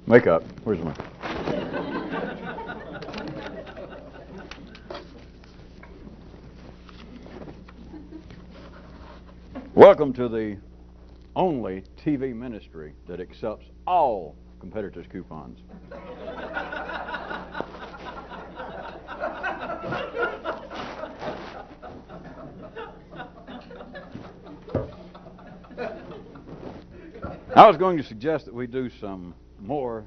Makeup. Where's my... Welcome to the only TV ministry that accepts all competitors' coupons. I was going to suggest that we do some more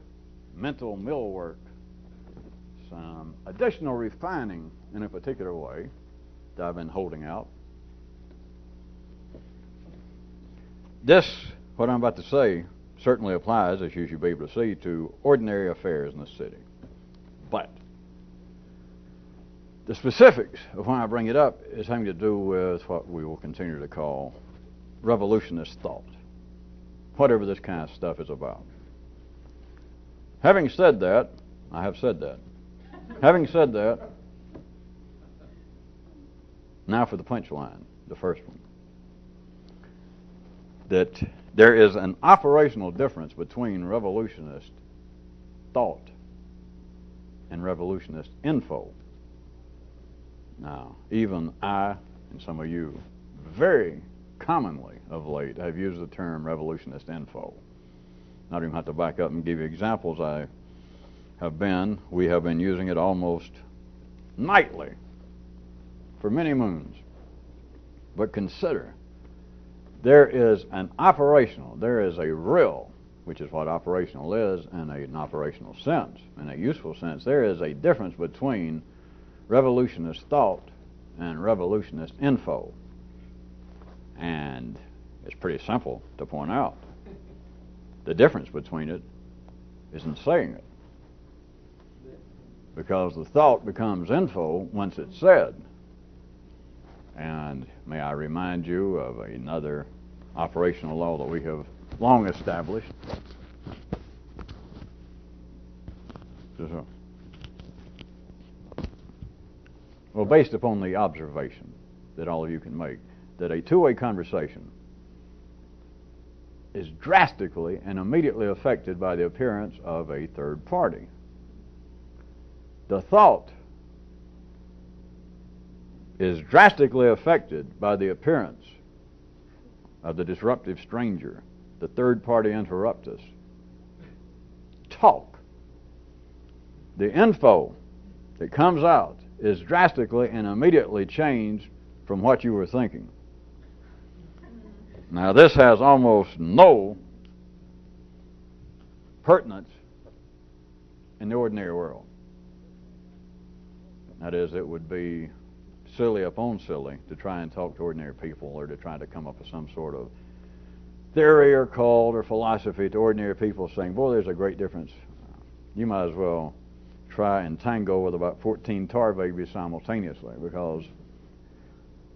mental mill work, some additional refining in a particular way that I've been holding out. This, what I'm about to say, certainly applies, as you should be able to see, to ordinary affairs in the city. But the specifics of why I bring it up is having to do with what we will continue to call revolutionist thought, whatever this kind of stuff is about. Having said that, I have said that. Having said that, now for the punchline, the first one. That there is an operational difference between revolutionist thought and revolutionist info. Now, even I and some of you very commonly of late have used the term revolutionist info. I don't even have to back up and give you examples. We have been using it almost nightly for many moons. But consider, there is a real, which is what operational is in an operational sense, in a useful sense, there is a difference between revolutionist thought and revolutionist info. And it's pretty simple to point out. The difference between it is in saying it. Because the thought becomes info once it's said. And may I remind you of another operational law that we have long established. Well, based upon the observation that all of you can make, that a two-way conversation is drastically and immediately affected by the appearance of a third party. The thought is drastically affected by the appearance of the disruptive stranger, the third party interruptus. Talk. The info that comes out is drastically and immediately changed from what you were thinking. Now, this has almost no pertinence in the ordinary world. That is, it would be silly upon silly to try and talk to ordinary people or to try to come up with some sort of theory or cult or philosophy to ordinary people saying, boy, there's a great difference. You might as well try and tango with about 14 tar babies simultaneously, because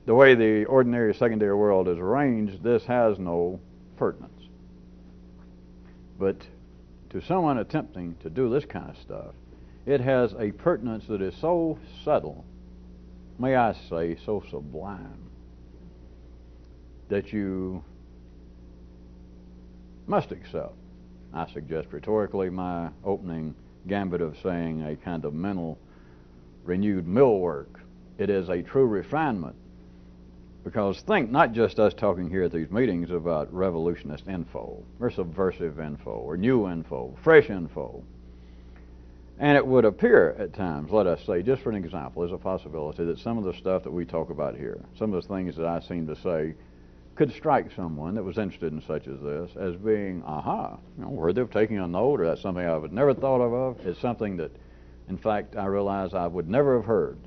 the way the ordinary secondary world is arranged, this has no pertinence. But to someone attempting to do this kind of stuff, it has a pertinence that is so subtle, may I say, so sublime, that you must accept. I suggest rhetorically my opening gambit of saying a kind of mental renewed millwork. It is a true refinement. Because think not just us talking here at these meetings about revolutionist info, or subversive info, or new info, fresh info. And it would appear at times, let us say, just for an example, there's a possibility that some of the stuff that we talk about here, some of the things that I seem to say, could strike someone that was interested in such as this as being, worthy of taking a note, or that's something I would never thought of. It's something that, in fact, I realize I would never have heard.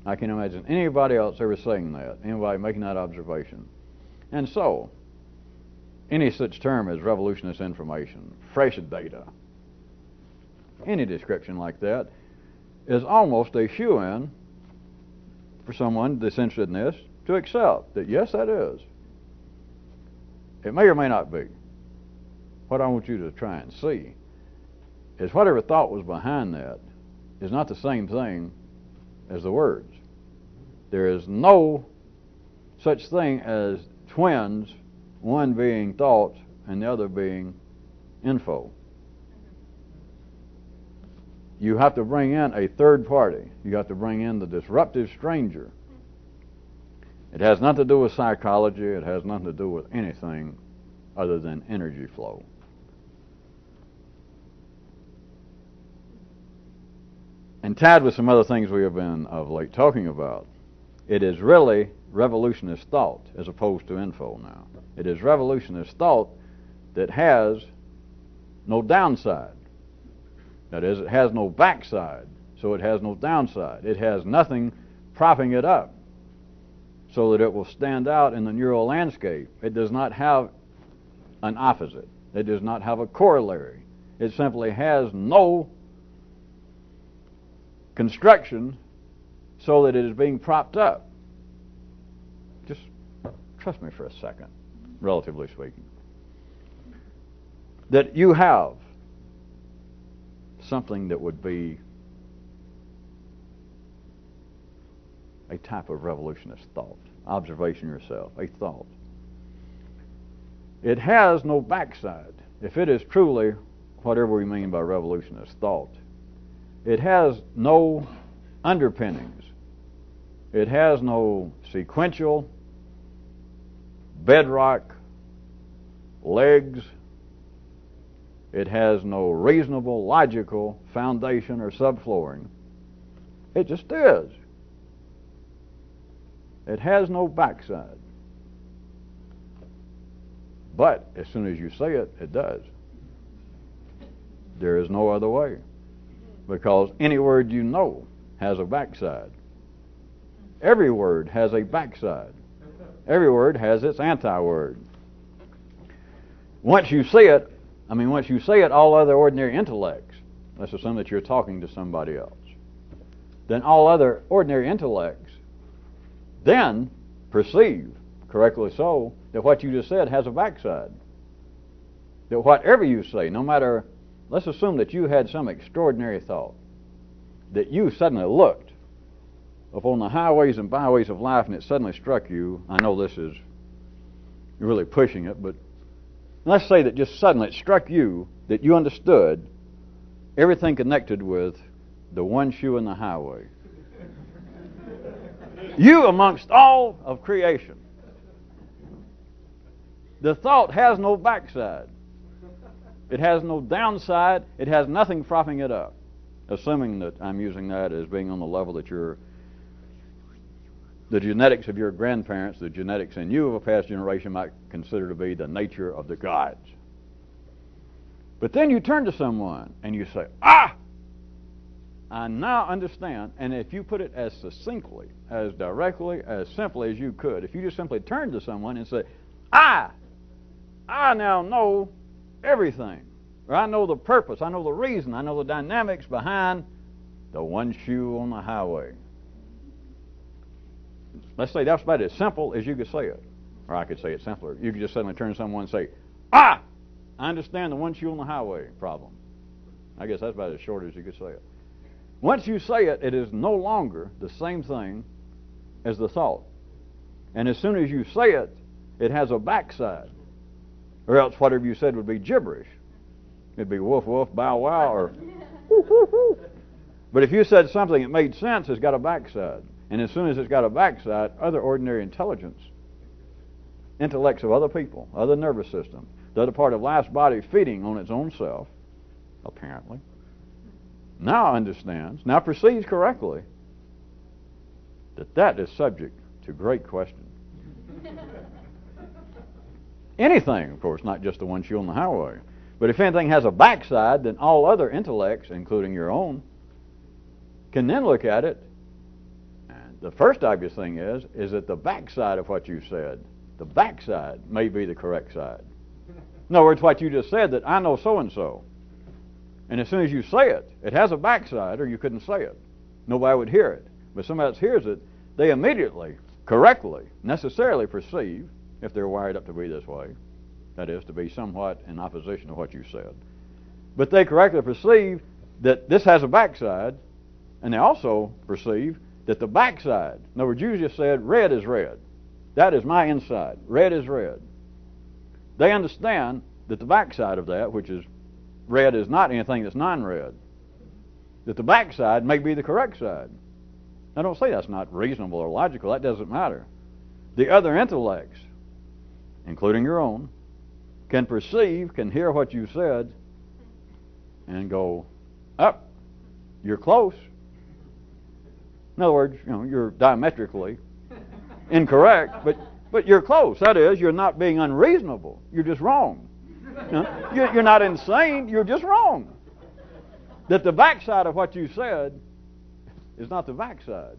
I can imagine anybody else ever saying that, anybody making that observation. And so, any such term as revolutionist information, fresh data, any description like that is almost a shoo-in for someone that's interested in this to accept that, yes, that is. It may or may not be. What I want you to try and see is whatever thought was behind that is not the same thing as the words. There is no such thing as twins, one being thought and the other being info. you have to bring in a third party. You have to bring in the disruptive stranger. It has nothing to do with psychology. It has nothing to do with anything other than energy flow. And tied with some other things we have been of late talking about, it is really revolutionist thought as opposed to info now. It is revolutionist thought that has no downside. That is, it has no backside, so it has no downside. It has nothing propping it up so that it will stand out in the neural landscape. It does not have an opposite. It does not have a corollary. It simply has no construction so that it is being propped up. Just trust me for a second, relatively speaking. That you have something that would be a type of revolutionist thought. Observation yourself, a thought. It has no backside. If it is truly whatever we mean by revolutionist thought, it has no underpinnings. It has no sequential, bedrock, legs. It has no reasonable, logical foundation or subflooring. It just is. It has no backside. But as soon as you say it, it does. There is no other way. Because any word you know has a backside. Every word has a backside. Every word has its anti-word. Once you say it, all other ordinary intellects, let's assume that you're talking to somebody else, then all other ordinary intellects then perceive, correctly so, that what you just said has a backside. That whatever you say, no matter, let's assume that you had some extraordinary thought, that you suddenly looked upon the highways and byways of life and it suddenly struck you. I know this is really pushing it, but let's say that just suddenly it struck you that you understood everything connected with the one shoe in the highway. You amongst all of creation. The thought has no backside. It has no downside. It has nothing propping it up. Assuming that I'm using that as being on the level that the genetics of your grandparents, the genetics in you of a past generation might consider to be the nature of the gods. But then you turn to someone and you say, I now understand. And if you put it as succinctly, as directly, as simply as you could, if you just simply turn to someone and say, I now know everything. Or I know the purpose, I know the reason, I know the dynamics behind the one shoe on the highway. Let's say that's about as simple as you could say it. Or I could say it simpler. You could just suddenly turn to someone and say, I understand the one shoe on the highway problem. I guess that's about as short as you could say it. Once you say it, it is no longer the same thing as the thought. And as soon as you say it, it has a backside. Or else whatever you said would be gibberish. It'd be woof woof, bow wow, or whoo whoo whoo. But if you said something that made sense, it's got a backside. And as soon as it's got a backside, other ordinary intelligence, intellects of other people, other nervous system, the other part of life's body feeding on its own self, apparently, now understands, now perceives correctly that is subject to great question. Anything, of course, not just the one shoe on the highway. But if anything has a backside, then all other intellects, including your own, can then look at it. And the first obvious thing is that the backside of what you said, the backside may be the correct side. In other words, what you just said, that I know so-and-so. And as soon as you say it, it has a backside, or you couldn't say it. Nobody would hear it. But somebody else hears it, they immediately, correctly, necessarily perceive, if they're wired up to be this way, that is, to be somewhat in opposition to what you said. But they correctly perceive that this has a backside, and they also perceive that the backside, in other words, you just said red is red. That is my inside. Red is red. They understand that the backside of that, which is red, is not anything that's non-red. that the backside may be the correct side. Now don't say that's not reasonable or logical. That doesn't matter. The other intellects, including your own, can perceive, can hear what you said, and go, up, you're close. In other words, you're diametrically incorrect, but you're close. That is, you're not being unreasonable. You're just wrong. You're not insane. You're just wrong. That the backside of what you said is not the backside.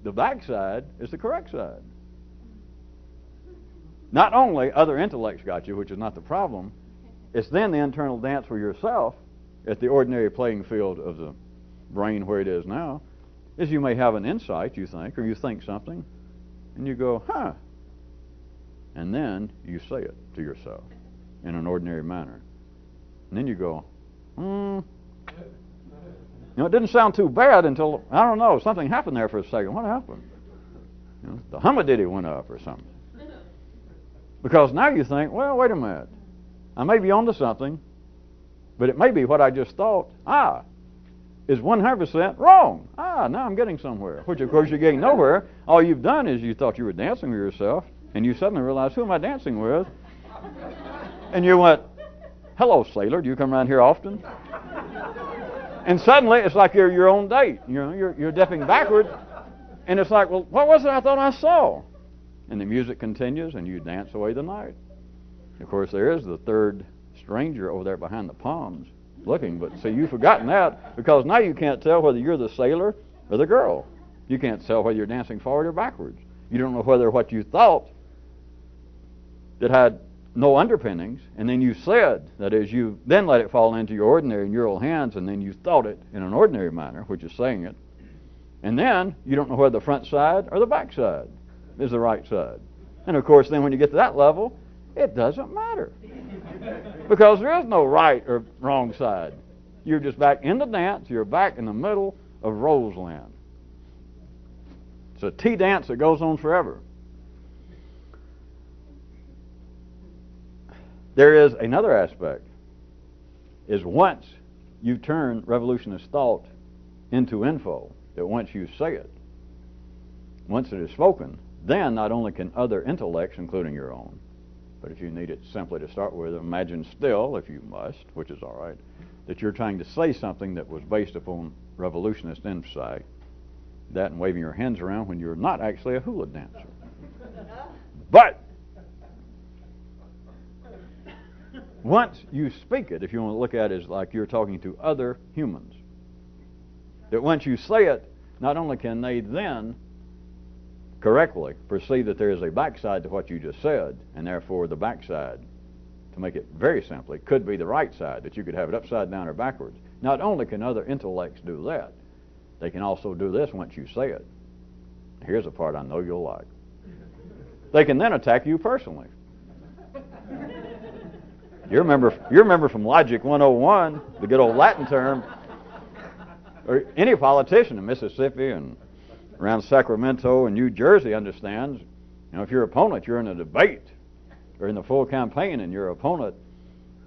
The backside is the correct side. Not only other intellects got you, which is not the problem, it's then the internal dance for yourself at the ordinary playing field of the brain where it is now, is you may have an insight, you think, or you think something, and you go, huh. And then you say it to yourself in an ordinary manner. And then you go, it didn't sound too bad until, I don't know, something happened there for a second. What happened? The humidity went up or something. Because now you think, well, wait a minute. I may be onto something, but it may be what I just thought, is 100% wrong. Now I'm getting somewhere. Which, of course, you're getting nowhere. All you've done is you thought you were dancing with yourself, and you suddenly realized, who am I dancing with? And you went, hello, sailor, do you come around here often? And suddenly, it's like you're your own date. You're dipping backward, and it's like, well, what was it I thought I saw? And the music continues, and you dance away the night. Of course, there is the third stranger over there behind the palms looking, but see, you've forgotten that, because now you can't tell whether you're the sailor or the girl. You can't tell whether you're dancing forward or backwards. You don't know whether what you thought that had no underpinnings, and then you said, that is, you then let it fall into your ordinary neural hands, and then you thought it in an ordinary manner, which is saying it, and then you don't know whether the front side or the back side is the right side. And of course, then when you get to that level, it doesn't matter, because there is no right or wrong side. You're just back in the dance. You're back in the middle of Roseland. It's a tea dance that goes on forever. There is another aspect, is once you turn revolutionist thought into info, that once you say it, once it is spoken, then not only can other intellects, including your own, but if you need it simply to start with, imagine still, if you must, which is all right, that you're trying to say something that was based upon revolutionist insight, that and waving your hands around when you're not actually a hula dancer. But once you speak it, if you want to look at it as like you're talking to other humans, that once you say it, not only can they then correctly perceive that there is a backside to what you just said, and therefore the backside, to make it very simply, could be the right side, that you could have it upside down or backwards. Not only can other intellects do that, they can also do this once you say it. Here's a part I know you'll like. They can then attack you personally. You remember from Logic 101, the good old Latin term, or any politician in Mississippi and around Sacramento and New Jersey understands, if your opponent, you're in a debate or in the full campaign, and your opponent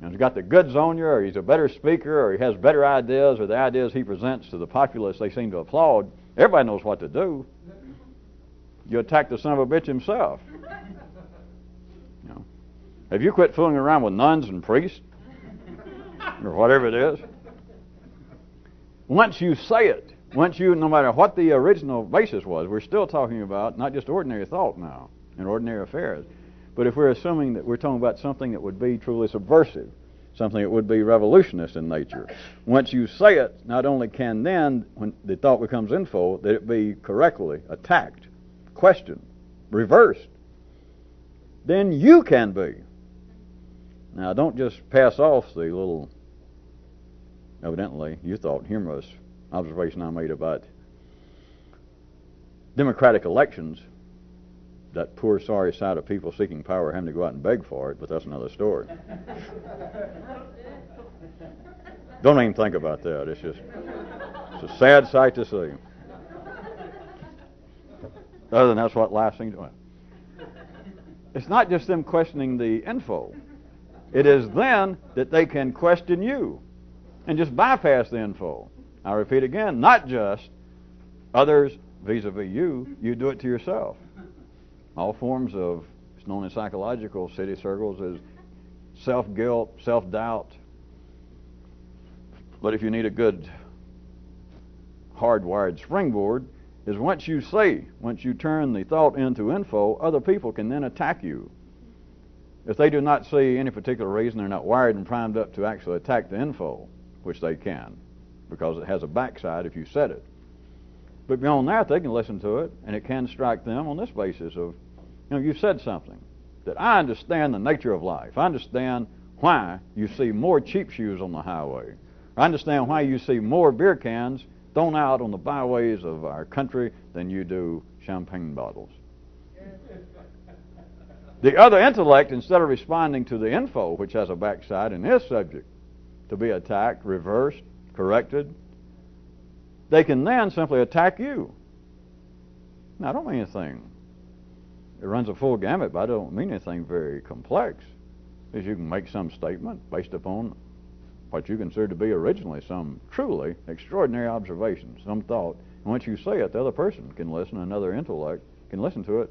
has got the goods on you, or he's a better speaker, or he has better ideas, or the ideas he presents to the populace they seem to applaud, everybody knows what to do. You attack the son of a bitch himself. Have you quit fooling around with nuns and priests? Or whatever it is? Once you say it, no matter what the original basis was, we're still talking about not just ordinary thought now and ordinary affairs, but if we're assuming that we're talking about something that would be truly subversive, something that would be revolutionist in nature, once you say it, not only can then, when the thought becomes info, that it be correctly attacked, questioned, reversed, then you can be. Now, don't just pass off the little, evidently, you thought, humorous observation I made about democratic elections, that poor, sorry sight of people seeking power having to go out and beg for it, but that's another story. Don't even think about that. It's a sad sight to see. Other than that's what life seems to be. It's not just them questioning the info. It is then that they can question you and just bypass the info. I repeat again, not just others vis-a-vis you, you do it to yourself. All forms of, it's known in psychological city circles as self-guilt, self-doubt. But if you need a good hardwired springboard, is once you turn the thought into info, other people can then attack you. If they do not see any particular reason, they're not wired and primed up to actually attack the info, which they can, because it has a backside if you set it. But beyond that, they can listen to it, and it can strike them on this basis of, you said something, that I understand the nature of life. I understand why you see more cheap shoes on the highway. I understand why you see more beer cans thrown out on the byways of our country than you do champagne bottles. The other intellect, instead of responding to the info, which has a backside and is subject to be attacked, reversed, corrected, they can then simply attack you. Now, I don't mean anything. It runs a full gamut, but I don't mean anything very complex. Is you can make some statement based upon what you consider to be originally some truly extraordinary observation, some thought. And once you say it, the other person can listen, another intellect can listen to it,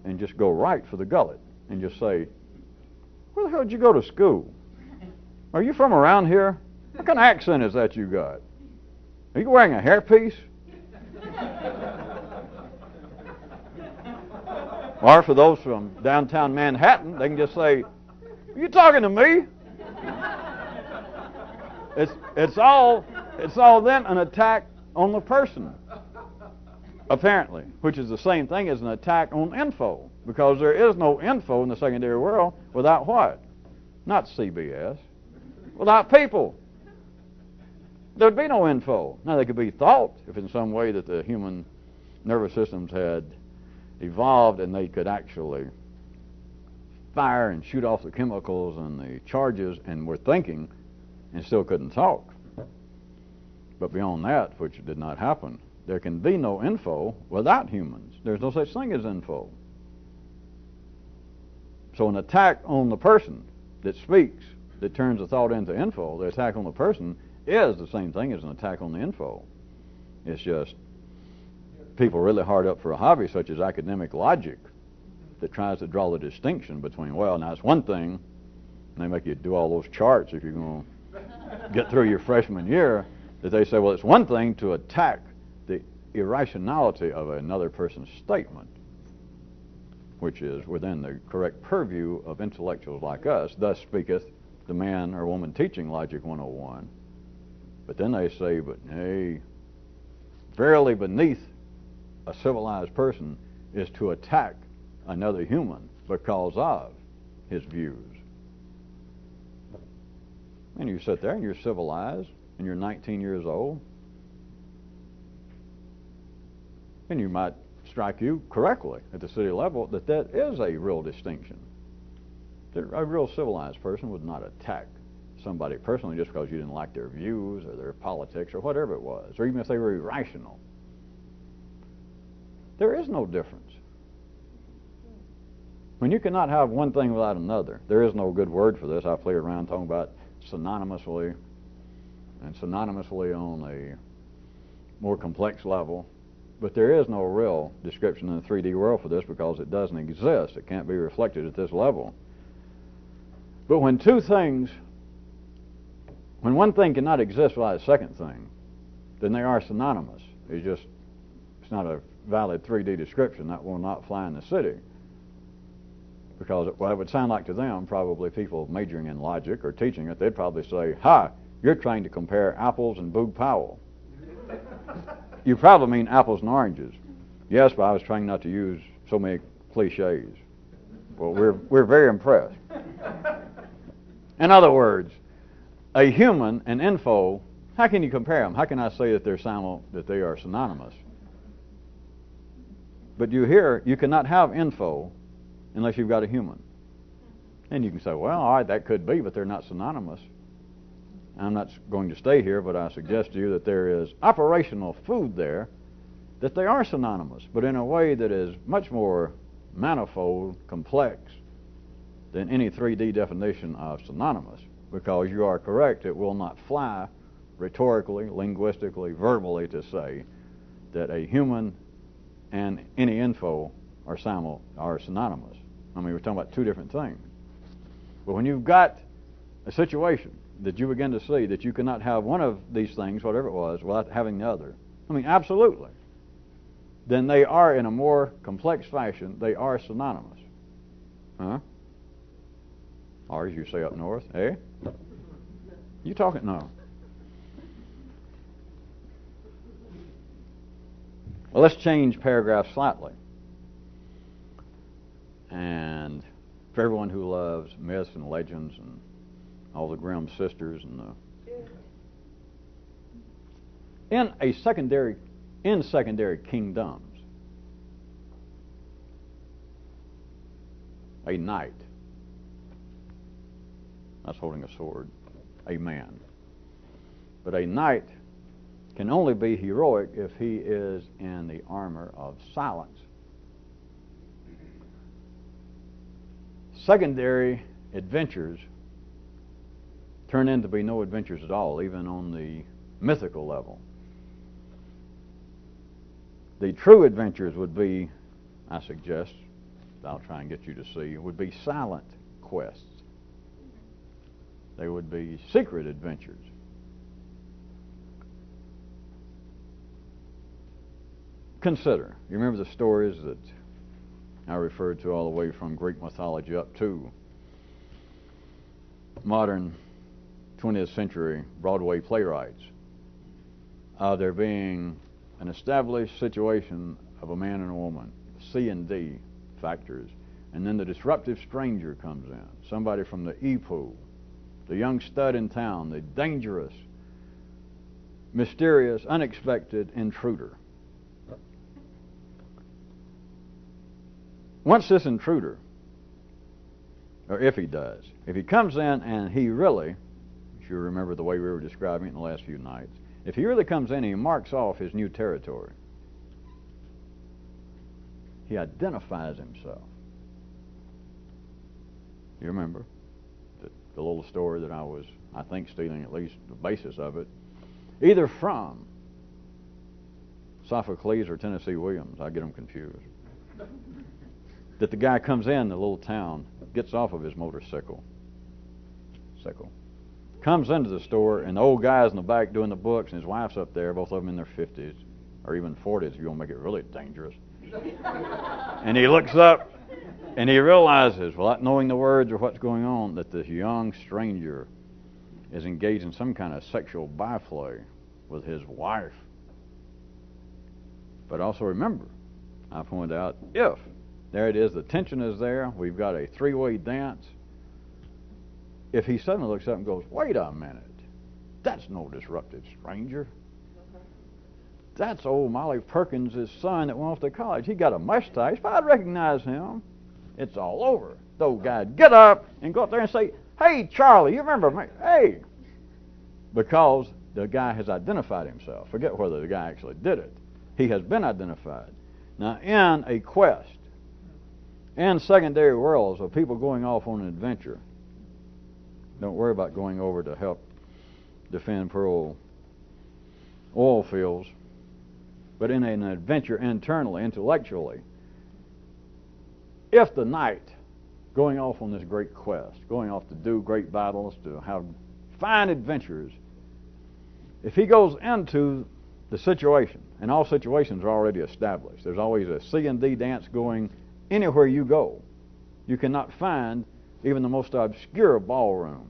and just go right for the gullet and just say, where the hell did you go to school? Are you from around here? What kind of accent is that you got? Are you wearing a hairpiece? Or for those from downtown Manhattan, they can just say, are you talking to me? It's all then an attack on the person, apparently, which is the same thing as an attack on info, because there is no info in the secondary world without what? Not CBS. Without people. There'd be no info. Now, there could be thought, if in some way that the human nervous systems had evolved and they could actually fire and shoot off the chemicals and the charges and were thinking and still couldn't talk. But beyond that, which did not happen, there can be no info without humans. There's no such thing as info. So an attack on the person that speaks, that turns the thought into info, the attack on the person is the same thing as an attack on the info. It's just people really hard up for a hobby such as academic logic that tries to draw the distinction between, well, now it's one thing, and they make you do all those charts if you're going to get through your freshman year, that they say, well, it's one thing to attack the irrationality of another person's statement, which is within the correct purview of intellectuals like us. Thus speaketh the man or woman teaching Logic 101. But then they say, but hey, verily beneath a civilized person is to attack another human because of his views. And you sit there and you're civilized and you're 19 years old, and you might strike you correctly at the city level that is a real distinction. That a real civilized person would not attack somebody personally just because you didn't like their views or their politics or whatever it was, or even if they were irrational. There is no difference. When you cannot have one thing without another, there is no good word for this. I play around talking about synonymously, and synonymously on a more complex level. But there is no real description in the 3D world for this because it doesn't exist. It can't be reflected at this level. But when one thing cannot exist without a second thing, then they are synonymous. It's not a valid 3D description. That will not fly in the city. Because what it would sound like to them, probably people majoring in logic or teaching it, they'd probably say, ha, you're trying to compare apples and Boog Powell. You probably mean apples and oranges. Yes, but I was trying not to use so many cliches. Well, we're very impressed. In other words, a human and info, how can you compare them? How can I say that they are synonymous? But you cannot have info unless you've got a human. And you can say, well, all right, that could be, but they're not synonymous. I'm not going to stay here, but I suggest to you that there is operational food there, that they are synonymous, but in a way that is much more manifold, complex, than any 3D definition of synonymous. Because you are correct, it will not fly rhetorically, linguistically, verbally to say that a human and any info are synonymous. I mean, we're talking about two different things. But when you've got a situation that you begin to see that you cannot have one of these things, whatever it was, without having the other, I mean, absolutely, then they are, in a more complex fashion, they are synonymous. Huh? Or, as you say up north, eh? You talking? No. Well, let's change paragraph slightly. And for everyone who loves myths and legends and all the Grimm sisters and in secondary kingdoms, a knight, that's holding a sword, a man. But a knight can only be heroic if he is in the armor of silence. Secondary adventures turn into be no adventures at all, even on the mythical level. The true adventures would be, I suggest, I'll try and get you to see, would be silent quests. They would be secret adventures. Consider, you remember the stories that I referred to all the way from Greek mythology up to modern 20th century Broadway playwrights. There being an established situation of a man and a woman, C and D factors, and then the disruptive stranger comes in, somebody from the E-pool, the young stud in town, the dangerous, mysterious, unexpected intruder. Once this intruder, or if he does, if he comes in and he really, if you remember the way we were describing it in the last few nights, if he really comes in and he marks off his new territory, he identifies himself. You remember the little story that I was, I think, stealing at least the basis of it, either from Sophocles or Tennessee Williams. I get them confused. That the guy comes in the little town, gets off of his motorcycle, comes into the store, and the old guy's in the back doing the books, and his wife's up there, both of them in their 50s, or even 40s if you want to make it really dangerous. And he looks up, and he realizes, without knowing the words or what's going on, that this young stranger is engaged in some kind of sexual byplay with his wife. But also remember, I pointed out, if there it is, the tension is there, we've got a three-way dance. If he suddenly looks up and goes, wait a minute, that's no disruptive stranger. That's old Molly Perkins' son that went off to college. He got a mustache, but I'd recognize him. It's all over. The old guy'd get up and go up there and say, hey, Charlie, you remember me? Hey. Because the guy has identified himself. Forget whether the guy actually did it. He has been identified. Now, in a quest, in secondary worlds of people going off on an adventure, don't worry about going over to help defend Pearl oil fields, but in an adventure internally, intellectually, if the knight going off on this great quest, going off to do great battles, to have fine adventures, if he goes into the situation, and all situations are already established, there's always a C and D dance going anywhere you go. You cannot find even the most obscure ballroom,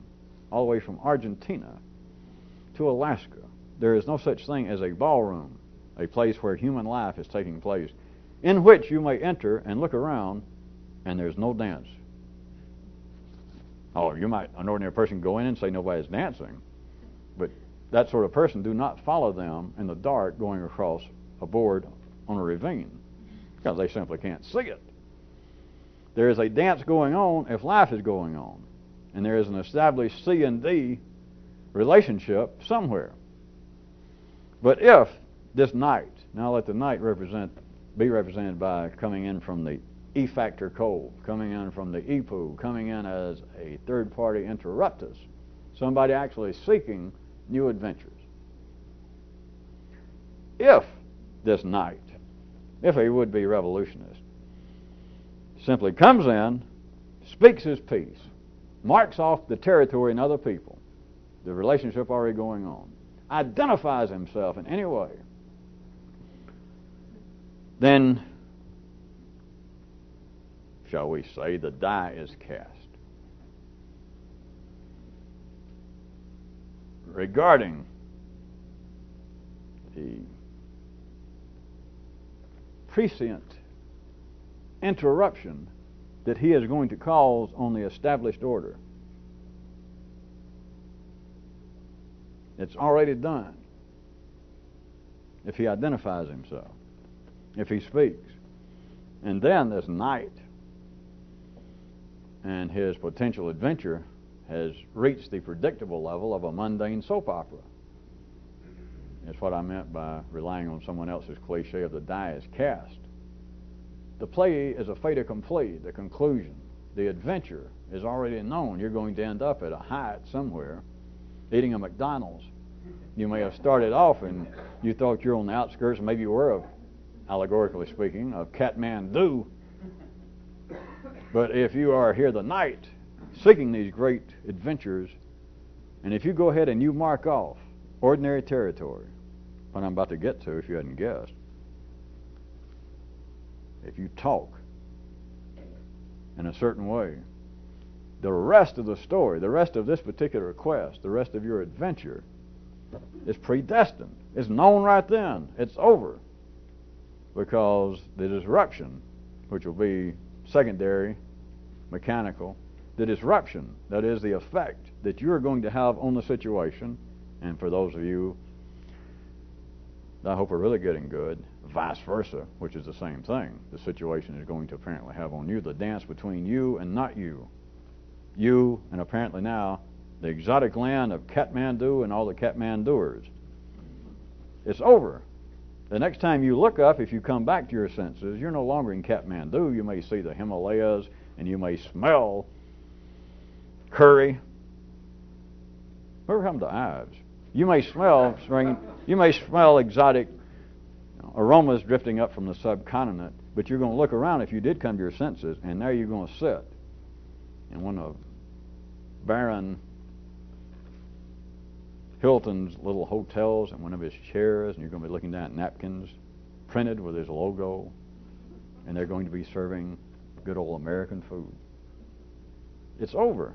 all the way from Argentina to Alaska. There is no such thing as a ballroom, a place where human life is taking place, in which you may enter and look around, and there's no dance. Oh, you might, an ordinary person, go in and say nobody's dancing, but that sort of person, do not follow them in the dark going across a board on a ravine, because they simply can't see it. There is a dance going on if life is going on, and there is an established C and D relationship somewhere. But if this knight, now let the knight be represented by coming in from the E factor cold, coming in from the E pool, coming in as a third party interruptus, somebody actually seeking new adventures. if this knight, if a would-be revolutionist, simply comes in, speaks his piece, marks off the territory in other people, the relationship already going on, identifies himself in any way, then, shall we say, the die is cast. Regarding the prescient interruption that he is going to cause on the established order, it's already done if he identifies himself, if he speaks. And then this knight and his potential adventure has reached the predictable level of a mundane soap opera. That's what I meant by relying on someone else's cliche of the die is cast. The play is a fait accompli, the conclusion. The adventure is already known. You're going to end up at a Hyatt somewhere eating a McDonald's. You may have started off and you thought you're on the outskirts, maybe you were, allegorically speaking, of Kathmandu. But if you are here tonight seeking these great adventures, and if you go ahead and you mark off ordinary territory, what I'm about to get to if you hadn't guessed, if you talk in a certain way, the rest of the story, the rest of this particular quest, the rest of your adventure is predestined. It's known right then. It's over. Because the disruption, which will be secondary, mechanical, the disruption, that is the effect that you're going to have on the situation, and for those of you that I hope are really getting good, vice versa, which is the same thing. The situation is going to apparently have on you the dance between you and not you. You, and apparently now, the exotic land of Kathmandu and all the Kathmanduers. It's over. The next time you look up, if you come back to your senses, you're no longer in Kathmandu. You may see the Himalayas, and you may smell curry. Whoever come to Ives, you may smell spring. You may smell exotic aromas drifting up from the subcontinent. But you're going to look around if you did come to your senses, and there you're going to sit in one of Baron Hilton's little hotels and one of his chairs, and you're going to be looking down at napkins printed with his logo, and they're going to be serving good old American food. It's over.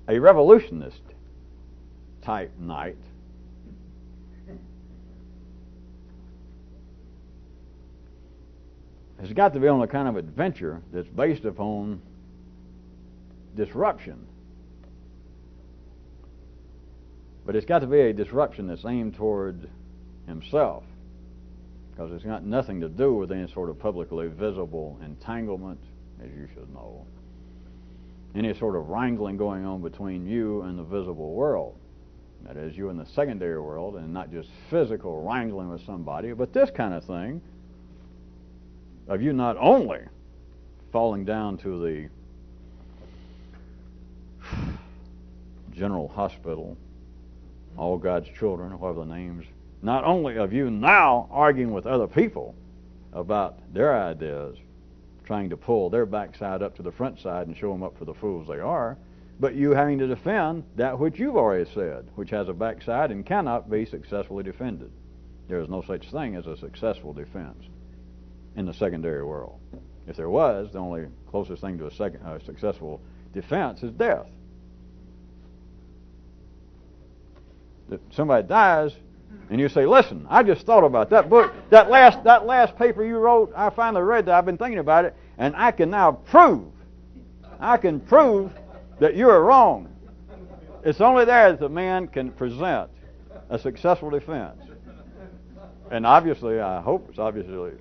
A revolutionist type knight has got to be on a kind of adventure that's based upon disruption. But it's got to be a disruption that's aimed toward himself, because it's got nothing to do with any sort of publicly visible entanglement, as you should know, any sort of wrangling going on between you and the visible world. That is, you in the secondary world, and not just physical wrangling with somebody, but this kind of thing of you not only falling down to the General Hospital, All God's Children, or whatever the names, not only of you now arguing with other people about their ideas, trying to pull their backside up to the front side and show them up for the fools they are, but you having to defend that which you've already said, which has a backside and cannot be successfully defended. There is no such thing as a successful defense in the secondary world. If there was, the only closest thing to a successful defense is death. If somebody dies, and you say, "Listen, I just thought about that book, that last paper you wrote. I finally read that. I've been thinking about it, and I can now prove that you are wrong." It's only there that the man can present a successful defense. And obviously, I hope it's obviously,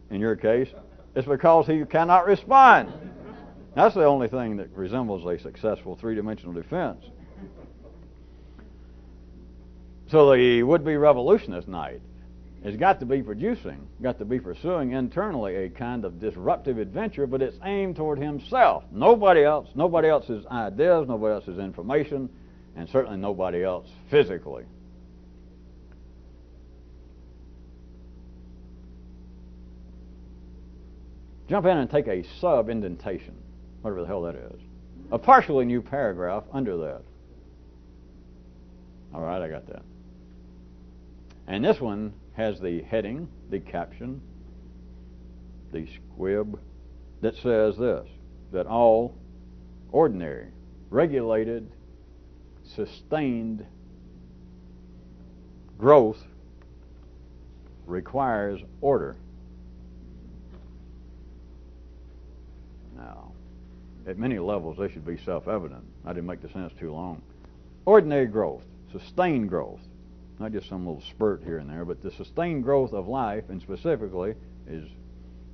in your case, it's because he cannot respond. That's the only thing that resembles a successful three-dimensional defense. So the would-be revolutionist knight has got to be pursuing internally a kind of disruptive adventure, but it's aimed toward himself. Nobody else's ideas, nobody else's information, and certainly nobody else physically. Jump in and take a sub-indentation, whatever the hell that is. A partially new paragraph under that. All right, I got that. And this one has the heading, the caption, the squib that says this, that all ordinary, regulated, sustained growth requires order. Now, at many levels, they should be self-evident. I didn't make the sentence too long. Ordinary growth, sustained growth, not just some little spurt here and there, but the sustained growth of life, and specifically, is,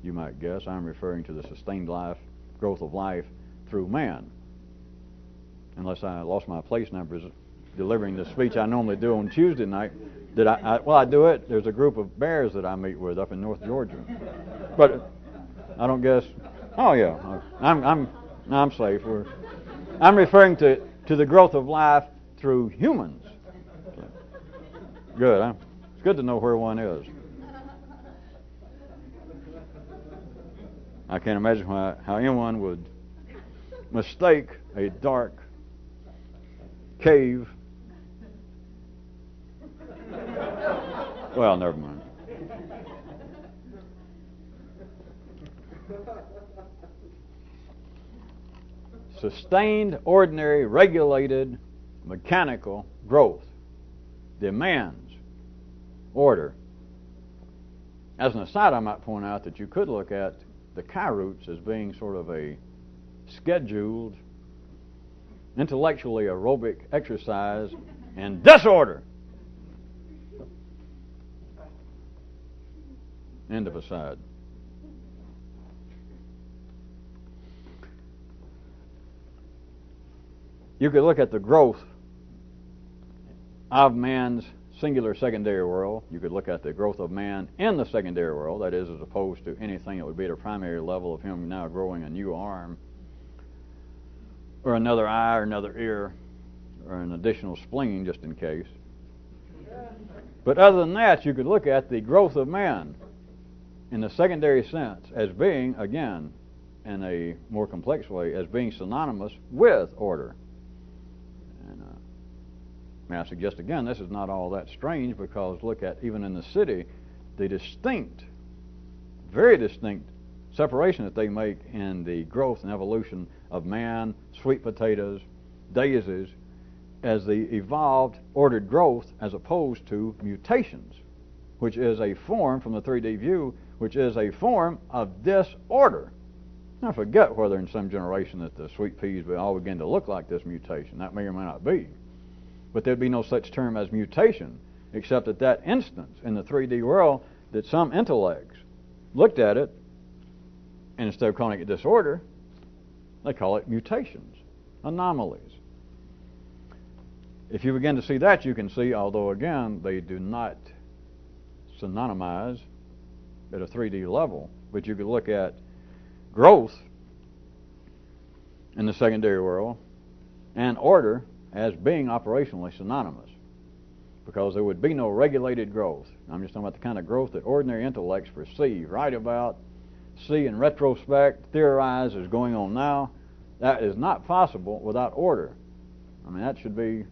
you might guess, I'm referring to the sustained life, growth of life through man. Unless I lost my place numbers delivering the speech I normally do on Tuesday night. Well, I do it. There's a group of bears that I meet with up in North Georgia. But I don't guess. Oh yeah, I'm safe. I'm referring to the growth of life through humans. Good. It's good to know where one is. I can't imagine how anyone would mistake a dark cave. Well, never mind. Sustained, ordinary, regulated, mechanical growth demands order. As an aside, I might point out that you could look at the Kyroots as being sort of a scheduled, intellectually aerobic exercise in disorder. End of aside. You could look at the growth of man's singular secondary world. You could look at the growth of man in the secondary world, that is, as opposed to anything that would be at a primary level of him now growing a new arm, or another eye, or another ear, or an additional spleen, just in case. But other than that, you could look at the growth of man in the secondary sense as being, again, in a more complex way, as being synonymous with order. And may I suggest again, this is not all that strange, because look at, even in the city, the distinct, very distinct separation that they make in the growth and evolution of man, sweet potatoes, daisies, as the evolved, ordered growth, as opposed to mutations, which is a form, from the 3D view, which is a form of disorder. I forget whether in some generation that the sweet peas will all begin to look like this mutation. That may or may not be. But there'd be no such term as mutation, except at that instance in the 3D world that some intellects looked at it, and instead of calling it disorder, they call it mutations, anomalies. If you begin to see that, you can see, although again, they do not synonymize at a 3D level, but you could look at growth in the secondary world and order as being operationally synonymous, because there would be no regulated growth. I'm just talking about the kind of growth that ordinary intellects perceive, write about, see in retrospect, theorize is going on now. That is not possible without order. I mean, that should be,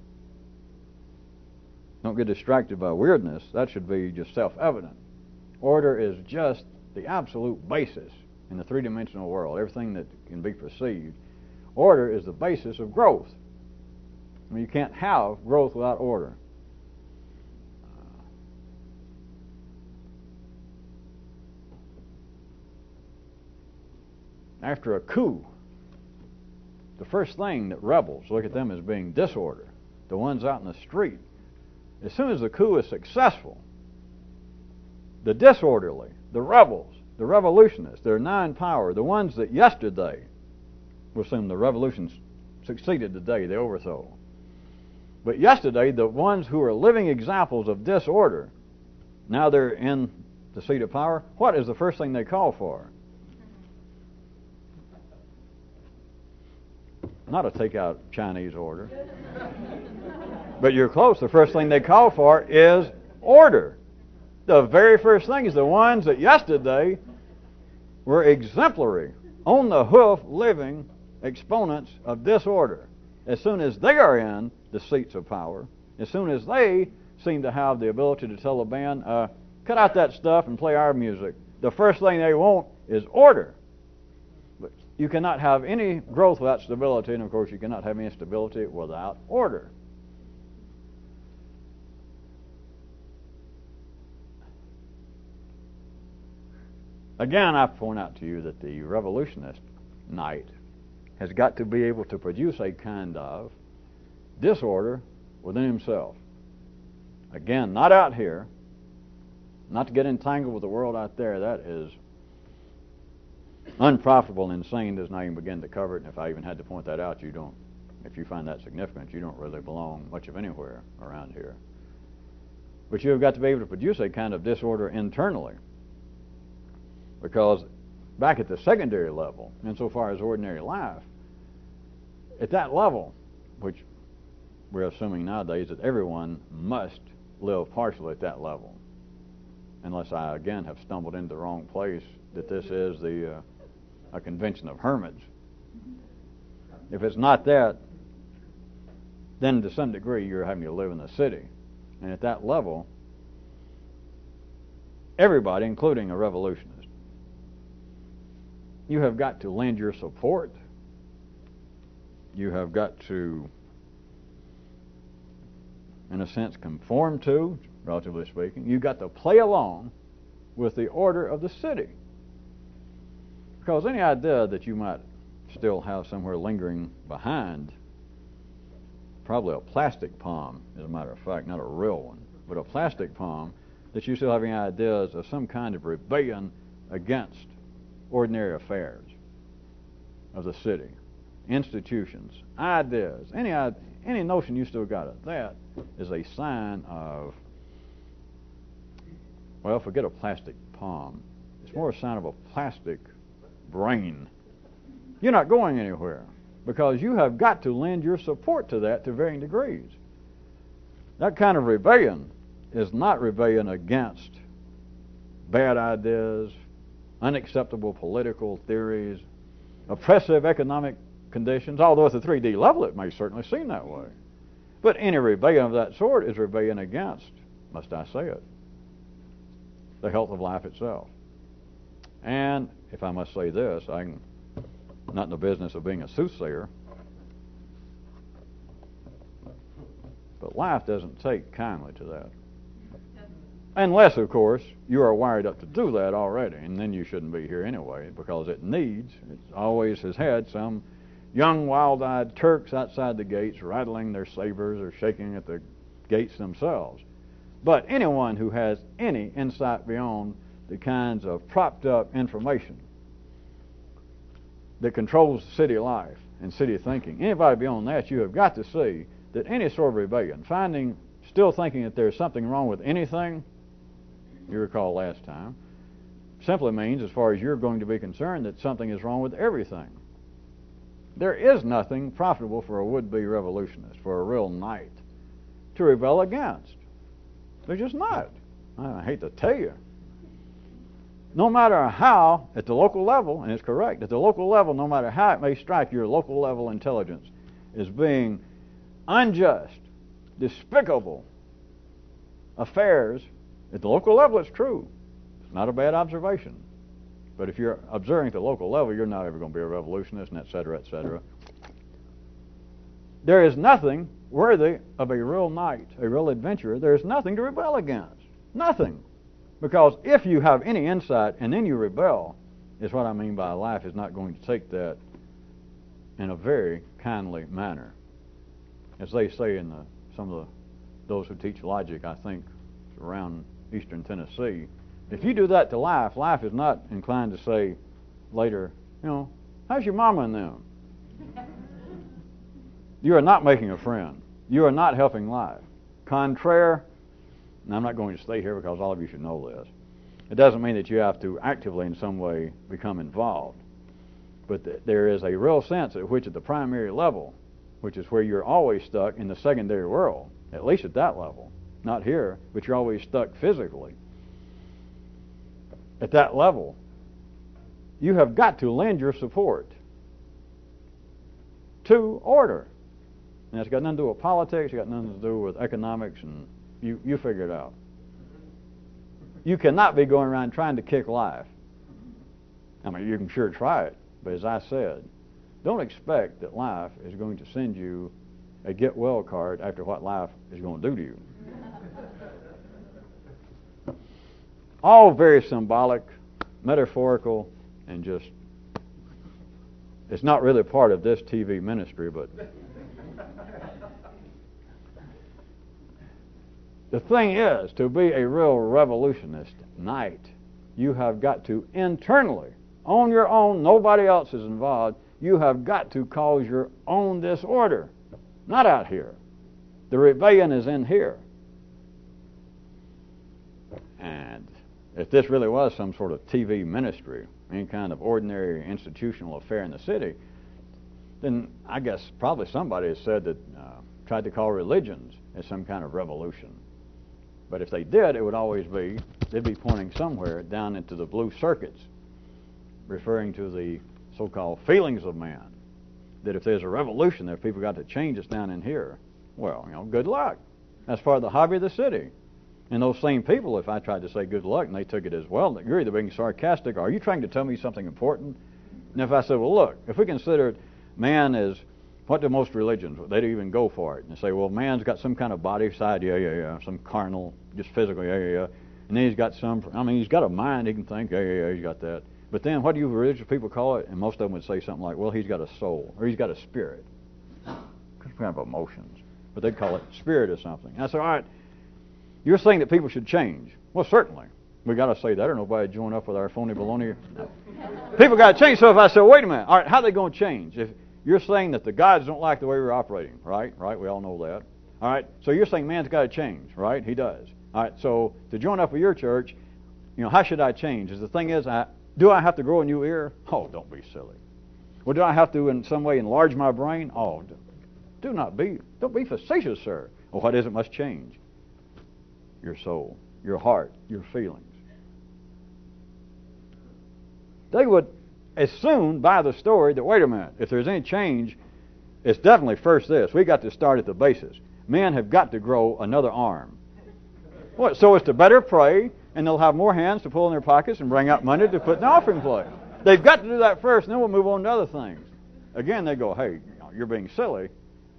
don't get distracted by weirdness, that should be just self-evident. Order is just the absolute basis in the three-dimensional world, everything that can be perceived. Order is the basis of growth. I mean, you can't have growth without order. After a coup, the first thing that rebels look at them as being disorder, the ones out in the street. As soon as the coup is successful, the disorderly, the rebels, the revolutionists, they're now in power, the ones that yesterday, we'll assume the revolution succeeded today, the overthrow. But yesterday, the ones who are living examples of disorder, now they're in the seat of power. What is the first thing they call for? not a takeout Chinese order. But you're close. The first thing they call for is order. The very first thing is the ones that yesterday were exemplary, on the hoof, living exponents of disorder. As soon as they are in the seats of power, as soon as they seem to have the ability to tell a band, cut out that stuff and play our music, the first thing they want is order. But you cannot have any growth without stability, and of course you cannot have any stability without order. Again, I point out to you that the revolutionist knight has got to be able to produce a kind of disorder within himself. Again, not out here, not to get entangled with the world out there. That is unprofitable and insane. Does not even begin to cover it. And if I even had to point that out, you don't. If you find that significant, you don't really belong much of anywhere around here. But you have got to be able to produce a kind of disorder internally. Because back at the secondary level, insofar as ordinary life, at that level, which we're assuming nowadays that everyone must live partially at that level, unless I again have stumbled into the wrong place, that this is a convention of hermits. If it's not that, then to some degree you're having to live in the city. And at that level, everybody, including a revolutionist, you have got to lend your support. You have got to, in a sense, conform to, relatively speaking. You've got to play along with the order of the city. Because any idea that you might still have somewhere lingering behind, probably a plastic palm, as a matter of fact, not a real one, but a plastic palm, that you still have any ideas of some kind of rebellion against ordinary affairs of the city, institutions, ideas, any notion you still got of that is a sign of, well, forget a plastic palm. It's more a sign of a plastic brain. You're not going anywhere because you have got to lend your support to that to varying degrees. That kind of rebellion is not rebellion against bad ideas, unacceptable political theories, oppressive economic conditions, although at the 3D level it may certainly seem that way. But any rebellion of that sort is rebellion against, must I say it, the health of life itself. And if I must say this, I'm not in the business of being a soothsayer, but life doesn't take kindly to that. Unless, of course, you are wired up to do that already, and then you shouldn't be here anyway, because it always has had some young wild-eyed Turks outside the gates rattling their sabers or shaking at the gates themselves. But anyone who has any insight beyond the kinds of propped-up information that controls city life and city thinking, anybody beyond that, you have got to see that any sort of rebellion, still thinking that there's something wrong with anything, you recall last time, simply means, as far as you're going to be concerned, that something is wrong with everything. There is nothing profitable for a would-be revolutionist, for a real knight, to rebel against. There's just not. I hate to tell you. No matter how, at the local level, and it's correct, at the local level, no matter how it may strike your local level intelligence as being unjust, despicable affairs, at the local level it's true. It's not a bad observation. But if you're observing at the local level, you're not ever going to be a revolutionist, and et cetera, et cetera. There is nothing worthy of a real knight, a real adventurer. There is nothing to rebel against. Nothing. Because if you have any insight and then you rebel, is what I mean by life is not going to take that in a very kindly manner. As they say in those who teach logic, I think, around eastern Tennessee, if you do that to life, life is not inclined to say later, how's your mama and them? You are not making a friend. You are not helping life. Contraire, and I'm not going to stay here because all of you should know this, it doesn't mean that you have to actively in some way become involved. But there is a real sense at which at the primary level, which is where you're always stuck in the secondary world, at least at that level. Not here, but you're always stuck physically. At that level, you have got to lend your support to order. And it's got nothing to do with politics, it's got nothing to do with economics, and you figure it out. You cannot be going around trying to kick life. I mean, you can sure try it, but as I said, don't expect that life is going to send you a get well card after what life is going to do to you. All very symbolic, metaphorical, and just, it's not really part of this TV ministry, but the thing is, to be a real revolutionist knight, you have got to internally, on your own, nobody else is involved, you have got to cause your own disorder, not out here. The rebellion is in here. And if this really was some sort of TV ministry, any kind of ordinary institutional affair in the city, then I guess probably somebody has said that tried to call religions as some kind of revolution. But if they did, it would always be, they'd be pointing somewhere down into the blue circuits, referring to the so-called feelings of man. That if there's a revolution, if people got to change us down in here, well, good luck. That's part of the hobby of the city. And those same people, if I tried to say good luck and they took it as well, you're either being sarcastic or are you trying to tell me something important? And if I said, well, look, if we consider man as, what do most religions, they'd even go for it and say, well, man's got some kind of body side, yeah, some carnal, just physical, yeah. And then he's got he's got a mind, he can think, yeah, he's got that. But then what do you religious people call it? And most of them would say something like, well, he's got a soul, or he's got a spirit. Kind of emotions. But they'd call it spirit or something. And I said, all right, you're saying that people should change. Well, certainly. We got to say that or nobody join up with our phony baloney. No. People got to change. So if I say, wait a minute, all right, how are they going to change? If you're saying that the gods don't like the way we're operating, right? We all know that. All right, so you're saying man's got to change, right? He does. All right, so to join up with your church, how should I change? The thing is, do I have to grow a new ear? Oh, don't be silly. Well, do I have to in some way enlarge my brain? Oh, don't be facetious, sir. Well, what is it must change? Your soul, your heart, your feelings. They would assume by the story that, wait a minute, if there's any change, it's definitely first this. We got to start at the basis. Men have got to grow another arm. What? So as to better pray, and they'll have more hands to pull in their pockets and bring out money to put in the offering plate. They've got to do that first, and then we'll move on to other things. Again, they go, hey, you're being silly.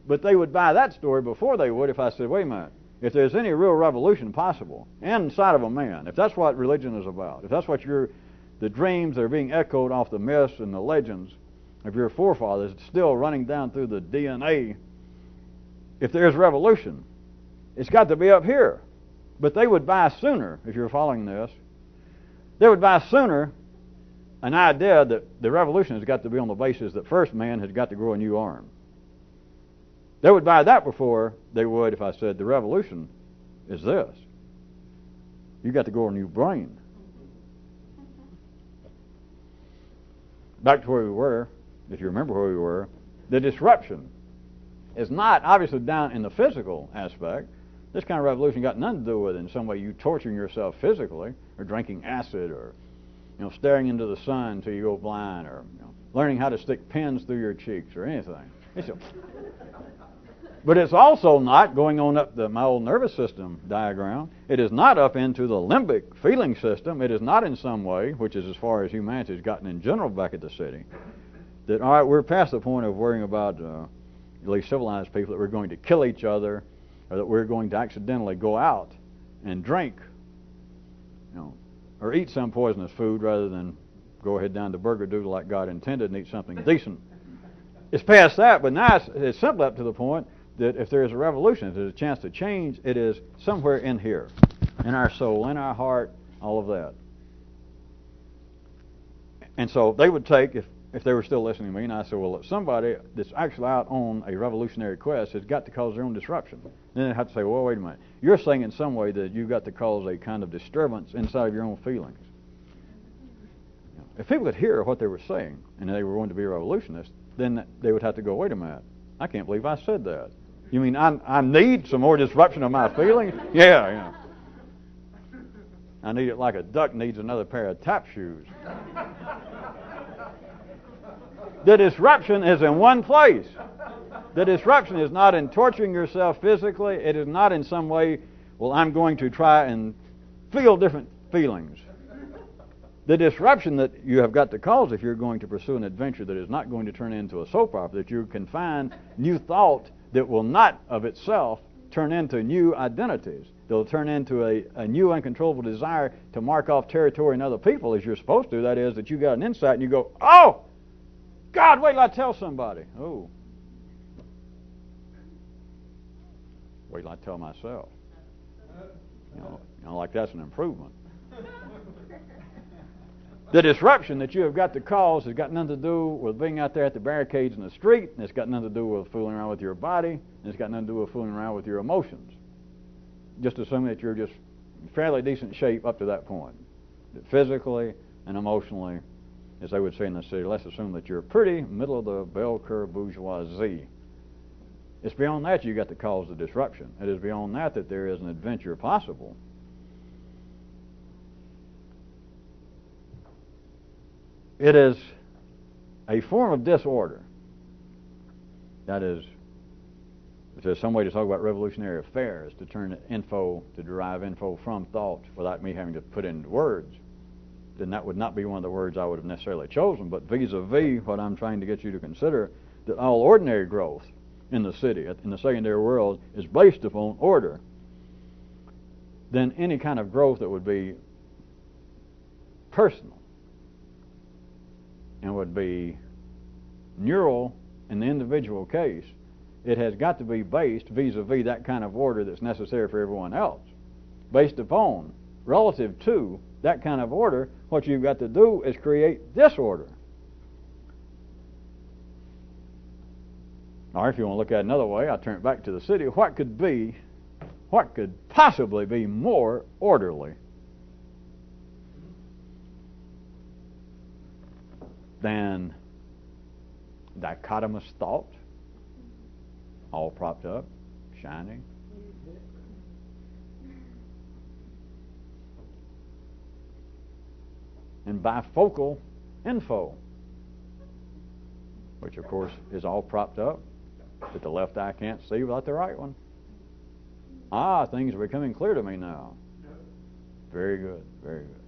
But they would buy that story before they would if I said, wait a minute, if there's any real revolution possible inside of a man, if that's what religion is about, if that's what the dreams that are being echoed off the myths and the legends of your forefathers still running down through the DNA, if there's revolution, it's got to be up here. But they would buy sooner, if you're following this, they would buy sooner an idea that the revolution has got to be on the basis that first man has got to grow a new arm. They would buy that before they would if I said the revolution is this. You got to grow a new brain. Back to where we were, if you remember where we were, the disruption is not obviously down in the physical aspect. This kind of revolution got nothing to do with in some way you torturing yourself physically, or drinking acid, or staring into the sun until you go blind, or learning how to stick pins through your cheeks, or anything. But it's also not going on up my old nervous system diagram. It is not up into the limbic feeling system. It is not in some way, which is as far as humanity has gotten in general back at the city, that, all right, we're past the point of worrying about, at least civilized people, that we're going to kill each other, or that we're going to accidentally go out and drink, or eat some poisonous food rather than go ahead down to Burger Doodle like God intended and eat something decent. It's past that, but now it's simply up to the point that if there is a revolution, if there's a chance to change, it is somewhere in here, in our soul, in our heart, all of that. And so they would take, if they were still listening to me, and I said, well, if somebody that's actually out on a revolutionary quest has got to cause their own disruption, then they'd have to say, well, wait a minute. You're saying in some way that you've got to cause a kind of disturbance inside of your own feelings. if people could hear what they were saying and they were going to be revolutionists, then they would have to go, wait a minute, I can't believe I said that. You mean I need some more disruption of my feelings? Yeah. I need it like a duck needs another pair of tap shoes. The disruption is in one place. The disruption is not in torturing yourself physically. It is not in some way, well, I'm going to try and feel different feelings. The disruption that you have got to cause if you're going to pursue an adventure that is not going to turn into a soap opera, that you can find new thought that will not of itself turn into new identities. They'll turn into a new uncontrollable desire to mark off territory in other people as you're supposed to. That is, that you got an insight and you go, oh, God, wait till I tell somebody. Oh. Wait till I tell myself. You know, like that's an improvement. The disruption that you have got to cause has got nothing to do with being out there at the barricades in the street, and it's got nothing to do with fooling around with your body, and it's got nothing to do with fooling around with your emotions. Just assume that you're just in fairly decent shape up to that point. That physically and emotionally, as they would say in the city, let's assume that you're pretty middle of the bell curve bourgeoisie. It's beyond that you got to cause the disruption. It is beyond that that there is an adventure possible. It is a form of disorder. That is, if there's some way to talk about revolutionary affairs, to turn info, to derive info from thought without me having to put into words, then that would not be one of the words I would have necessarily chosen. But vis-a-vis what I'm trying to get you to consider, that all ordinary growth in the city, in the secondary world, is based upon order, then any kind of growth that would be personal and would be neural in the individual case, it has got to be based vis-a-vis that kind of order that's necessary for everyone else. Based upon, relative to that kind of order, what you've got to do is create disorder. Or if you want to look at it another way, I'll turn it back to the city. What could possibly be more orderly than dichotomous thought, all propped up, shining? And bifocal info, which of course is all propped up, that the left eye can't see without the right one. Things are becoming clear to me now. Very good, very good.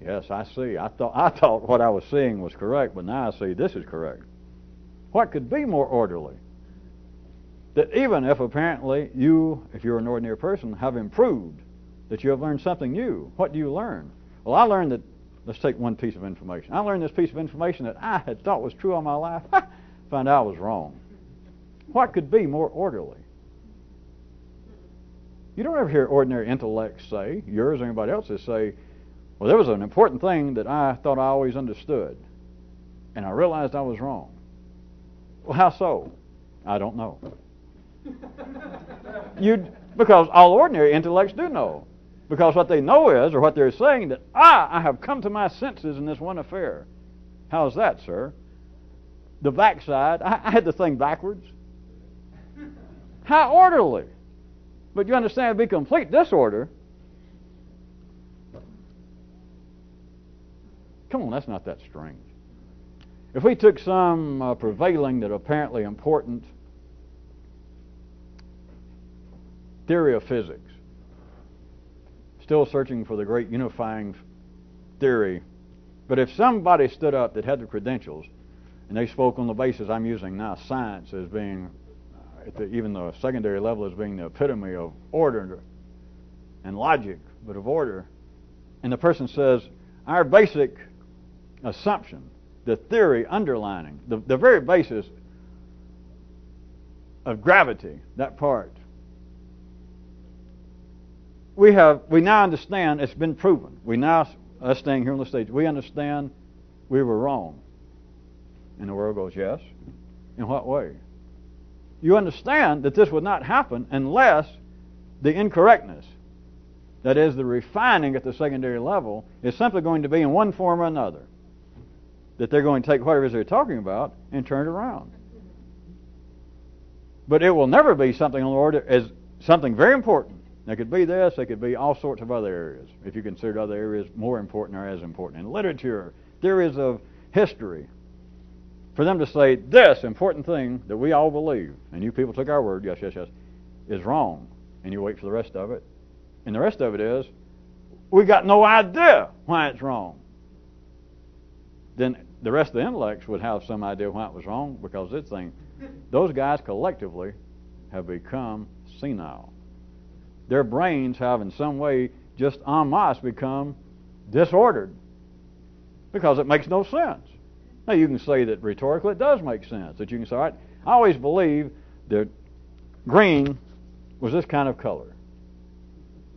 Yes, I see. I thought what I was seeing was correct, but now I see this is correct. What could be more orderly? That even if apparently you, if you're an ordinary person, have improved, that you have learned something new. What do you learn? Well, I learned that, let's take one piece of information. I learned this piece of information that I had thought was true all my life. Found out I was wrong. What could be more orderly? You don't ever hear ordinary intellects say, yours or anybody else's say, well, there was an important thing that I thought I always understood, and I realized I was wrong. Well, how so? I don't know. Because all ordinary intellects do know. Because what they know is, or what they're saying, that, I have come to my senses in this one affair. How's that, sir? The backside, I had the thing backwards. How orderly. But you understand, it'd be complete disorder. Come on, that's not that strange. If we took some prevailing that apparently important theory of physics, still searching for the great unifying theory, but if somebody stood up that had the credentials and they spoke on the basis I'm using now, science as being, even the secondary level, as being the epitome of order and logic, but of order, and the person says, our basic assumption, the theory underlining, the very basis of gravity, that part, we now understand it's been proven. We now, us staying here on the stage, we understand we were wrong. And the world goes, yes. In what way? You understand that this would not happen unless the incorrectness that is, the refining at the secondary level, is simply going to be in one form or another. That they're going to take whatever it is they're talking about and turn it around. But it will never be something on the order as something very important. It could be this, it could be all sorts of other areas, if you consider other areas more important or as important. In literature, theories of history, for them to say this important thing that we all believe, and you people took our word, yes, yes, yes, is wrong, and you wait for the rest of it, and the rest of it is, we got no idea why it's wrong. Then the rest of the intellects would have some idea why it was wrong, because they think those guys collectively have become senile. Their brains have in some way just en masse become disordered because it makes no sense. Now you can say that rhetorically it does make sense, that you can say, all right, I always believed that green was this kind of color.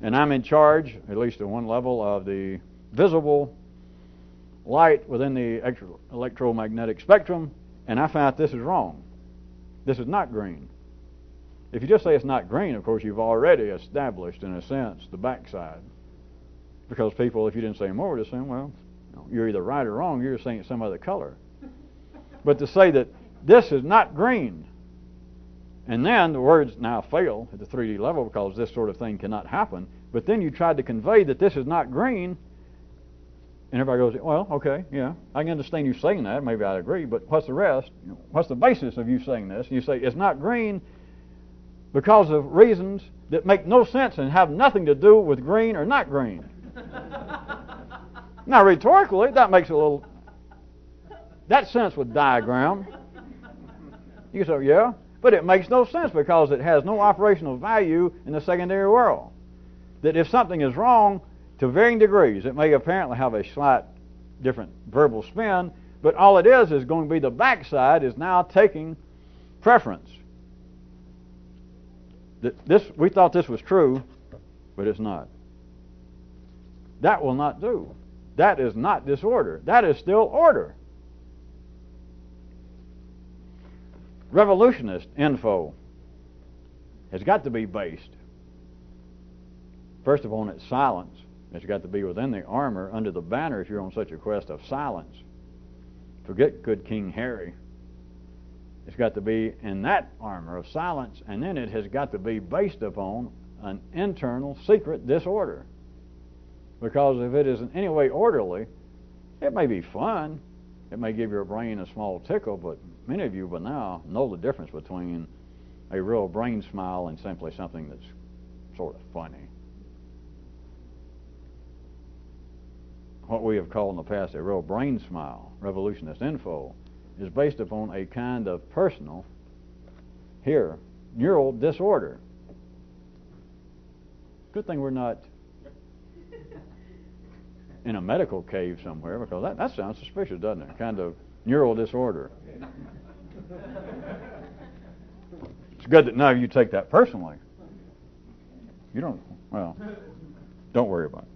And I'm in charge, at least at one level, of the visible light within the electromagnetic spectrum, and I found this is wrong. This is not green. If you just say it's not green, of course, you've already established, in a sense, the backside. Because people, if you didn't say more, would assume, well, you're either right or wrong, you're saying it's some other color. But to say that this is not green, and then the words now fail at the 3D level because this sort of thing cannot happen, but then you tried to convey that this is not green, and everybody goes, well, okay, yeah, I can understand you saying that, maybe I'd agree, but what's the rest? What's the basis of you saying this? And you say it's not green because of reasons that make no sense and have nothing to do with green or not green. Now, rhetorically, that makes a little... That sense would diagram. You say, yeah, but it makes no sense because it has no operational value in the secondary world. That if something is wrong, to varying degrees, it may apparently have a slight different verbal spin, but all it is going to be the backside is now taking preference. We thought this was true, but it's not. That will not do. That is not disorder. That is still order. Revolutionist info has got to be based, first of all, on its silence. It's got to be within the armor, under the banner, if you're on such a quest, of silence. Forget good King Harry. It's got to be in that armor of silence, and then it has got to be based upon an internal secret disorder. Because if it is in any way orderly, it may be fun. It may give your brain a small tickle, but many of you by now know the difference between a real brain smile and simply something that's sort of funny. What we have called in the past a real brain smile, revolutionist info, is based upon a kind of personal, neural disorder. Good thing we're not in a medical cave somewhere, because that sounds suspicious, doesn't it? Kind of neural disorder. It's good that none of you take that personally. You don't, well, don't worry about it.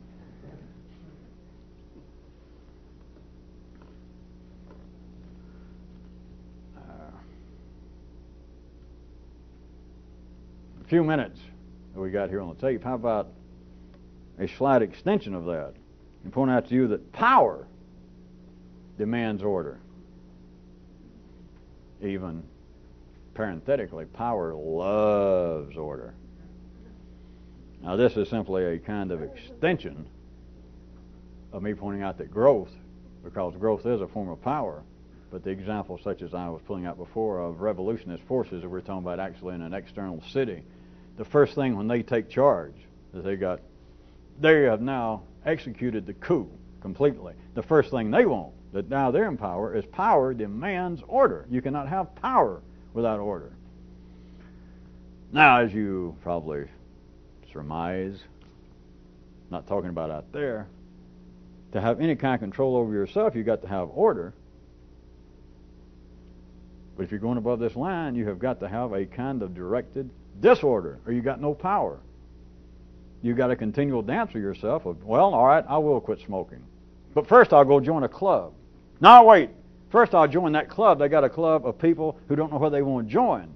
A few minutes that we got here on the tape, how about a slight extension of that and point out to you that power demands order. Even parenthetically, power loves order. Now this is simply a kind of extension of me pointing out that growth, because growth is a form of power, but the example such as I was pulling out before of revolutionist forces that we're talking about actually in an external city, the first thing when they take charge is they have now executed the coup completely. The first thing they want, that now they're in power, is power demands order. You cannot have power without order. Now, as you probably surmise, not talking about out there, to have any kind of control over yourself, you've got to have order. But if you're going above this line, you have got to have a kind of directed disorder, or you got no power. You've got a continual dance with yourself of, well, all right, I will quit smoking. But first I'll go join a club. No, wait. First I'll join that club. They got a club of people who don't know whether they want to join.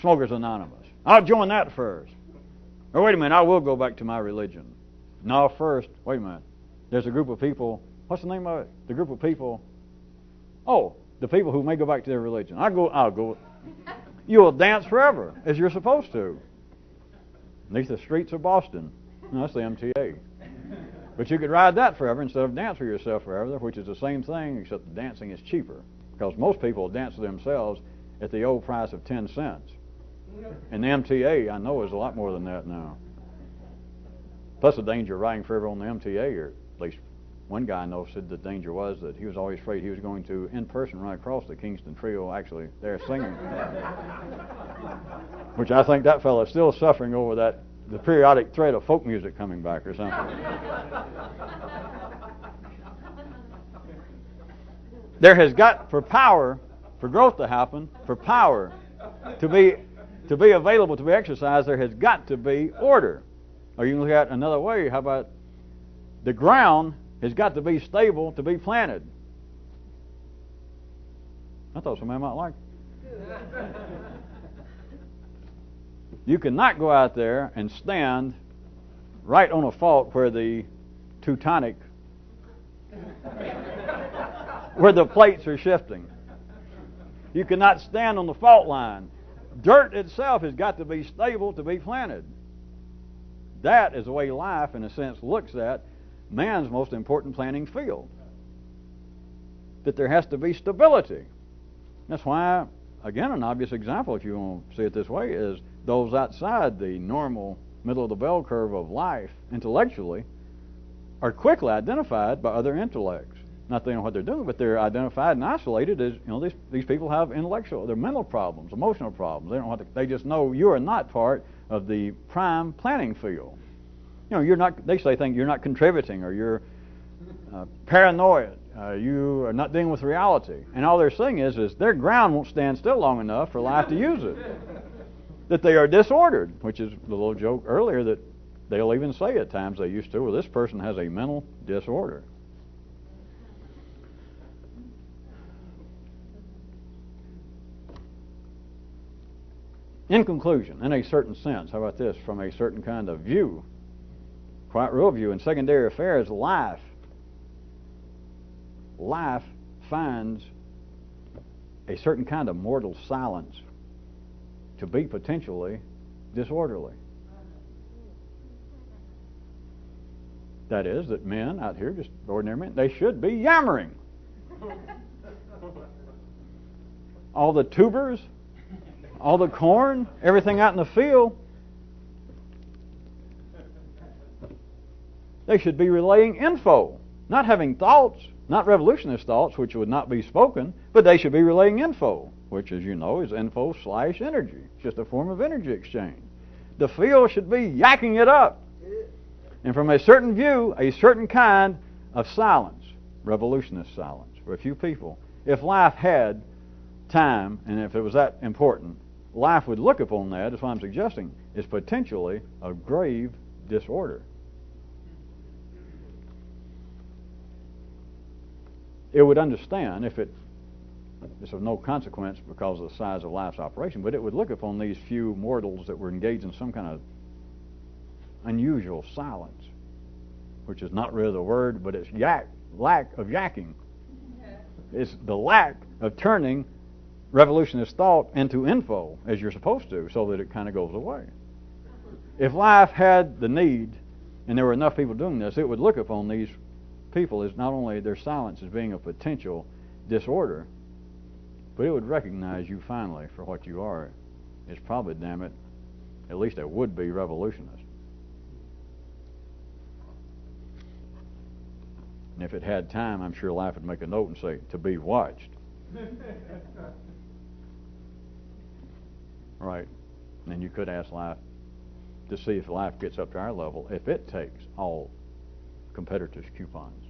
Smokers Anonymous. I'll join that first. Or wait a minute, I will go back to my religion. No, first, wait a minute. There's a group of people, what's the name of it? The group of people, the people who may go back to their religion. I'll go. You'll dance forever, as you're supposed to. Beneath the streets of Boston. No, that's the MTA. But you could ride that forever instead of dance for yourself forever, which is the same thing, except the dancing is cheaper. Because most people dance to themselves at the old price of 10 cents. And the MTA, I know, is a lot more than that now. Plus the danger of riding forever on the MTA, or at least one guy I know said the danger was that he was always afraid he was going to, in person, run across the Kingston Trio actually there singing. Which I think that fellow is still suffering over that, the periodic threat of folk music coming back or something. There has got, for power, for growth to happen, for power to be available, to be exercised, there has got to be order. Or you can look at it another way. How about the ground has got to be stable to be planted? I thought somebody might like it. You cannot go out there and stand right on a fault where the Teutonic, where the plates are shifting. You cannot stand on the fault line. Dirt itself has got to be stable to be planted. That is the way life, in a sense, looks at man's most important planting field. That there has to be stability. That's why, again, an obvious example, if you want to see it this way, is those outside the normal middle of the bell curve of life intellectually are quickly identified by other intellects. Not that they know what they're doing, but they're identified and isolated as, these people have intellectual, they're mental problems, emotional problems. They don't know they just know you are not part of the prime planning field. You're not, they say things, you're not contributing, or you're paranoid, you are not dealing with reality. And all they're saying is their ground won't stand still long enough for life to use it. That they are disordered, which is the little joke earlier that they'll even say at times they used to, well, this person has a mental disorder. In conclusion, in a certain sense, how about this, from a certain kind of view, quite real view, in secondary affairs, life finds a certain kind of mortal silence to be potentially disorderly. That is, that men out here, just ordinary men, they should be yammering. All the tubers, all the corn, everything out in the field, they should be relaying info, not having thoughts, not revolutionist thoughts, which would not be spoken, but they should be relaying info, which, as you know, is info/energy. It's just a form of energy exchange. The field should be yakking it up. And from a certain view, a certain kind of silence, revolutionist silence, for a few people, if life had time, and if it was that important, life would look upon that, as what I'm suggesting, is potentially a grave disorder. It would understand, if it's of no consequence because of the size of life's operation, but it would look upon these few mortals that were engaged in some kind of unusual silence, which is not really the word, but it's lack of yakking. It's the lack of turning revolutionist thought into info, as you're supposed to, so that it kind of goes away. If life had the need, and there were enough people doing this, it would look upon these people as not only their silence as being a potential disorder, but it would recognize you finally for what you are. It's probably, damn it, at least a would-be revolutionist. And if it had time, I'm sure life would make a note and say, to be watched. Right. And then you could ask life to see if life gets up to our level, if it takes all competitors' coupons.